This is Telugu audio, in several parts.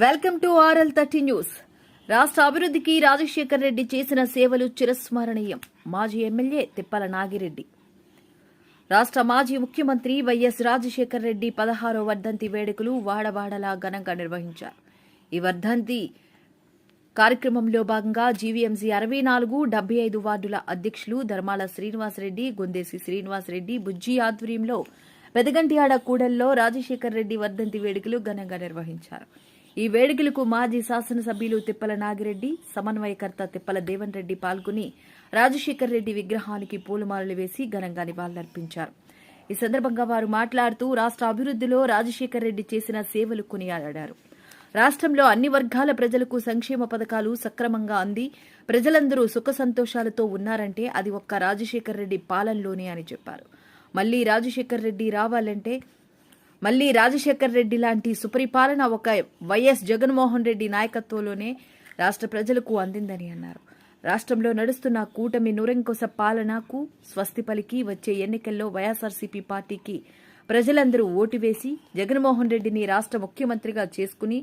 Welcome to RL30 news. రాష్ట్ర అభివృద్ధికి రాజశేఖర్ రెడ్డి చేసిన సేవలు చిరస్మరణీయం. మాజీ ఎమ్మెల్యే తిప్పల నాగిరెడ్డి. రాష్ట్ర మాజీ ముఖ్యమంత్రి వైఎస్ రాజశేఖర్ రెడ్డి 16వ వర్ధంతి వేడుకలు వాడవాడలా ఘనంగా నిర్వహించారు. ఈ వర్ధంతి కార్యక్రమంలో భాగంగా జీవీఎంసీ 64, 75 వార్డుల అధ్యక్షులు ధర్మాల శ్రీనివాసరెడ్డి, గొందేసి శ్రీనివాసరెడ్డి, బుజ్జి ఆధ్వర్యంలో పెదగంటియాడ కూడల్లో రాజశేఖర్ రెడ్డి వర్ధంతి వేడుకలు ఘనంగా నిర్వహించారు. ఈ వేడుకలకు మాజీ శాసనసభ్యులు తిప్పల నాగిరెడ్డి, సమన్వయకర్త తిప్పల దేవన్ రెడ్డి పాల్గొని రాజశేఖర్ రెడ్డి విగ్రహానికి పూలమాలలు వేసి ఘనంగా నివాళులర్పించారు. ఈ సందర్భంగా వారు మాట్లాడుతూ రాష్ట్ర అభివృద్ధిలో రాజశేఖర్ రెడ్డి చేసిన సేవలు కొనియాడారు. రాష్ట్రంలో అన్ని వర్గాల ప్రజలకు సంక్షేమ పథకాలు సక్రమంగా అంది ప్రజలందరూ సుఖ సంతోషాలతో ఉన్నారంటే అది ఒక్క రాజశేఖర్ రెడ్డి పాలనలోనే అని చెప్పారు. మళ్లీ రాజశేఖర్ రెడ్డి లాంటి సుపరిపాలన ఒక వైఎస్ జగన్మోహన్ రెడ్డి నాయకత్వంలోనే రాష్ట్ర ప్రజలకు అందిందని అన్నారు. రాష్ట్రంలో నడుస్తున్న కూటమి నురంకొస పాలనకు స్వస్తి పలికి వచ్చే ఎన్నికల్లో వైఎస్ఆర్సీపీ పార్టీకి ప్రజలందరూ ఓటు వేసి జగన్మోహన్ రెడ్డిని రాష్ట్ర ముఖ్యమంత్రిగా చేసుకుని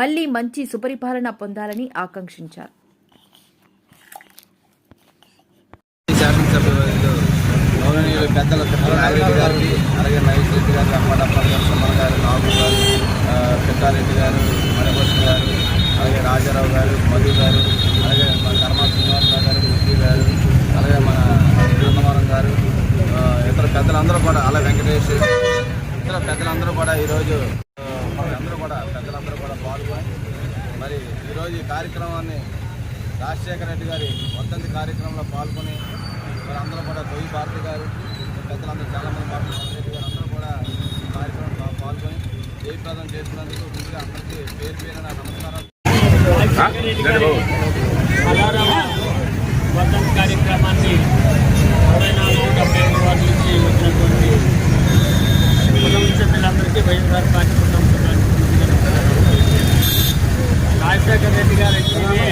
మళ్లీ మంచి సుపరిపాలన పొందాలని ఆకాంక్షించారు. పెద్దల తిప్పల నాగిరెడ్డి గారికి, అలాగే నరేష్ రెడ్డి గారు, అమ్మడప్పల్ గారు, సుమన్ గారు, నాగు గారు, పెద్దారెడ్డి గారు, మణిభూషణ్ గారు, అలాగే రాజారావు గారు, మధు గారు, అలాగే మన ధర్మా శ్రీనివాసరావు గారు, ముఖ్య గారు, అలాగే మన బృందవరం గారు, ఇతర పెద్దలందరూ కూడా, అలాగే వెంకటేష్, ఇతర పెద్దలందరూ కూడా ఈరోజు పెద్దలందరూ కూడా పాల్గొని మరి ఈరోజు ఈ కార్యక్రమాన్ని రాజశేఖర రెడ్డి గారి వర్ధంతి కార్యక్రమంలో పాల్గొని అందరూ కూడా తొలి భారతి గారు, పెద్దలందరూ చాలామంది రెడ్డి గారు అందరూ కూడా ఈ కార్యక్రమంలో పాల్గొని జయప్రదం చేస్తున్నందుకు ముందుగా అందరికీ పేరు పేరున నమస్కారం. వర్ధంతి కార్యక్రమాన్ని 64 వార్డు నుంచి వచ్చినటువంటి కుటుంబ సభ్యులందరికీ వైఎస్ఆర్ పార్టీ కుటుంబ రాజశేఖర రెడ్డి గారు అంటే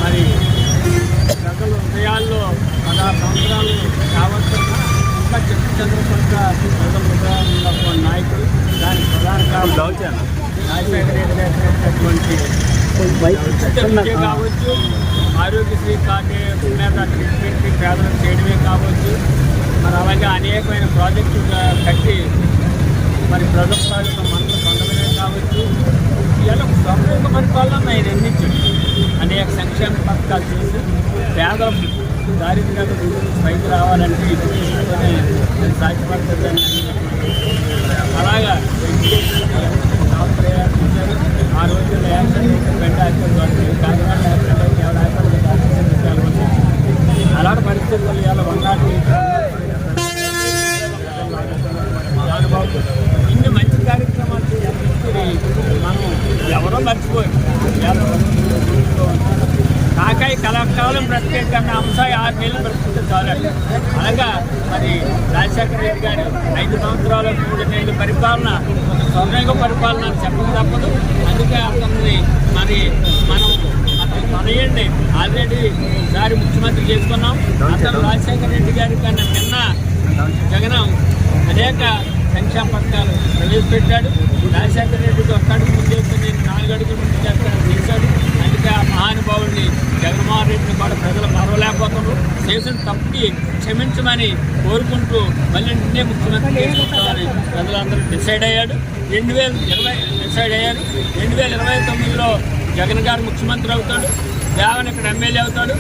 మరి ప్రజల హృదయాల్లో 16 సంవత్సరాలు కావచ్చున్నా ఇంకా చంద్రశేఖర ప్రజల హృదయాల్లో నాయకుడు. దానికి ప్రధాన కారణం రాజశేఖర రెడ్డి గారు చేసినటువంటి విద్య కావచ్చు, ఆరోగ్యశ్రీ కార్డు మీద ట్రీట్మెంట్ పేదలకు చేయడమే కావచ్చు, మరి అలాగే అనేకమైన ప్రాజెక్టులు కట్టి మరి ప్రభుత్వాలకు మనసు పొందడమే కావచ్చు. ఇలా సమూహ పరిపాలన ఆయన అందించాడు. అనేక సంక్షేమ పథకాలు చేసి పేదల దారిద్ర్యాలు పైకి రావాలంటే ఇది సాధ్యపడుతుందని అలాగా ప్రయాణించారు. ఆ రోజుల్లో కాకినాడ అలాంటి పరిస్థితులు ఇలా వండాలి ఇన్ని మంచి కార్యక్రమాలు మనం ఎవరో మర్చిపోయాం. కాకాయ కళాకాలం ప్రత్యేకంగా అంశాయి 6 నెలలు బ్రతికితే చాలండి. అలాగా మరి రాజశేఖర రెడ్డి గారు 5 సంవత్సరాలు 3 నెలల పరిపాలన స్వర్ణయుగ పరిపాలన అని చెప్పక తప్పదు. అందుకే అతన్ని మరి మనం అతను కొనయండి. ఆల్రెడీ ఈసారి ముఖ్యమంత్రి చేసుకున్నాం. అతను రాజశేఖర రెడ్డి గారి కన్నా నిన్న జగన్ అనేక సంక్షేమ పథకాలు ప్రవేశపెట్టాడు. రాజశేఖర రెడ్డికి ఒక్కడికి ముందు చేస్తే నేను 4 అడుగులు ముందు చేస్తానని చేశాడు. అందుకే ఆ మహానుభావుడిని జగన్మోహన్ రెడ్డిని కూడా ప్రజలు మరవలేకపోతున్నారు. చేసిన తప్పుకి క్షమించమని కోరుకుంటూ మళ్ళీ నిన్నే ముఖ్యమంత్రి చేసుకుంటామని ప్రజలందరూ డిసైడ్ అయ్యారు. 2029లో జగన్ గారు ముఖ్యమంత్రి అవుతాడు, దేవన్ ఇక్కడ ఎమ్మెల్యే అవుతాడు.